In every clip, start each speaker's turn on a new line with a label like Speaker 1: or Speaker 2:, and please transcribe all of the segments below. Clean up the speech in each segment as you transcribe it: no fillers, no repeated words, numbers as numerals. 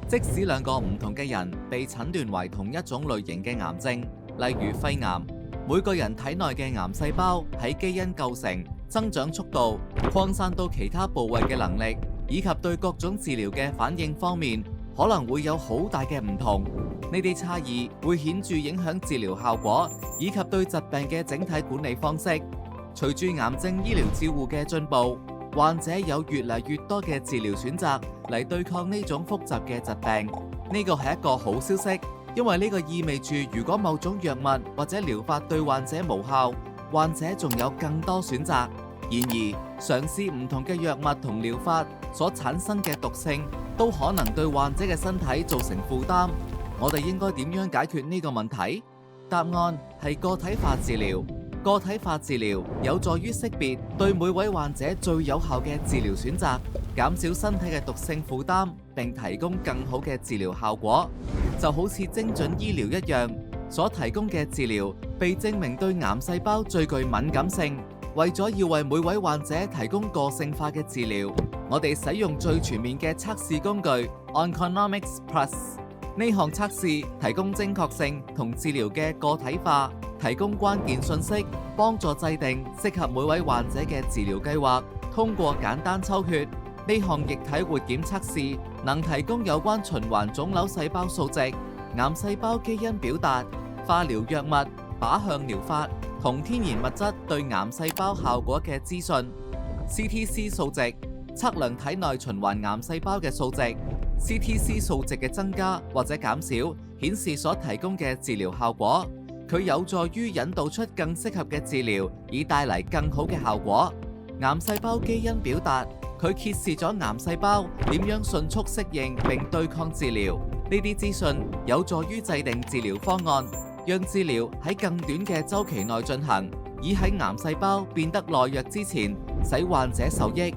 Speaker 1: 即使兩個唔同嘅人被診斷為同一種類型嘅癌症，例如肺癌，每個人體內嘅癌細胞喺基因構成、增長速度、擴散到其他部位嘅能力，以及對各種治療嘅反應方面，可能會有好大嘅唔同。呢啲差異會顯著影響治療效果，以及對疾病嘅整體管理方式。隨住癌症醫療照護嘅進步，患者有越嚟越多嘅治療選擇嚟對抗呢種複雜嘅疾病。呢個係一個好消息，因為呢個意味住如果某種藥物或者療法對患者無效，患者仲有更多選擇。然而，嘗試唔同嘅藥物同療法所產生嘅毒性，都可能對患者嘅身體造成負擔。我哋應該點樣解決呢個問題？答案係個體化治療。個體化治療有助於識別對每位患者最有效嘅治療選擇，減少身體嘅毒性負擔，並提供更好嘅治療效果。就好似精準醫療一樣，所提供嘅治療被證明對癌細胞最具敏感性。為咗要為每位患者提供個性化嘅治療，我哋使用最全面嘅測試工具 Onconomics Plus。呢項測試提供精確性同治療嘅個體化，提供關鍵信息，幫助制定適合每位患者嘅治療計劃。通過簡單抽血，呢項液體活檢測試能提供有關循環腫瘤細胞數值、癌細胞基因表達、化療藥物、靶向療法同天然物質對癌細胞效果嘅資訊。CTC 數值測量體內循環癌細胞嘅數值。CTC 數值嘅增加或者減少，顯示所提供嘅治療效果。佢有助於引導出更適合嘅治療，以帶嚟更好嘅效果。癌細胞基因表達，佢揭示咗癌細胞點樣迅速適應並對抗治療。呢啲資訊有助於制定治療方案，讓治療喺更短嘅週期內進行，以喺癌細胞變得懦弱之前，使患者受益。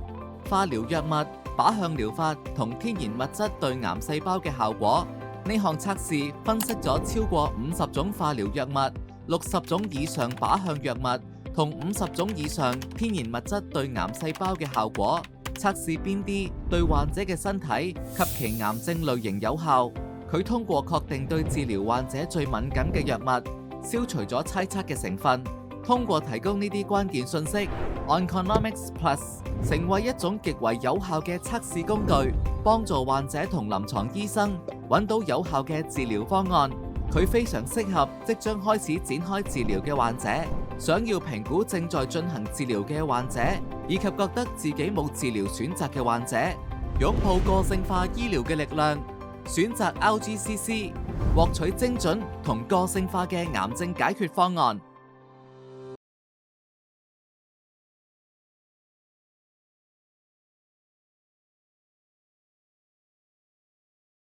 Speaker 1: 化療藥物、靶向療法同天然物質對癌細胞嘅效果。呢項測試分析咗超過50種化療藥物、60種以上靶向藥物同50種以上天然物質對癌細胞嘅效果，測試邊啲對患者嘅身體及其癌症類型有效。佢通過確定對治療患者最敏感嘅藥物，消除咗猜測嘅成分。通過提供呢啲關鍵信息， Onconomics Plus 成為一種極為有效嘅測試工具，幫助患者同臨床醫生揾到有效嘅治療方案。佢非常適合即將開始展開治療嘅患者，想要評估正在進行治療嘅患者，以及覺得自己冇治療選擇嘅患者。擁抱個性化醫療嘅力量，選擇 RGCC，獲取精準同個性化嘅癌症解決方案。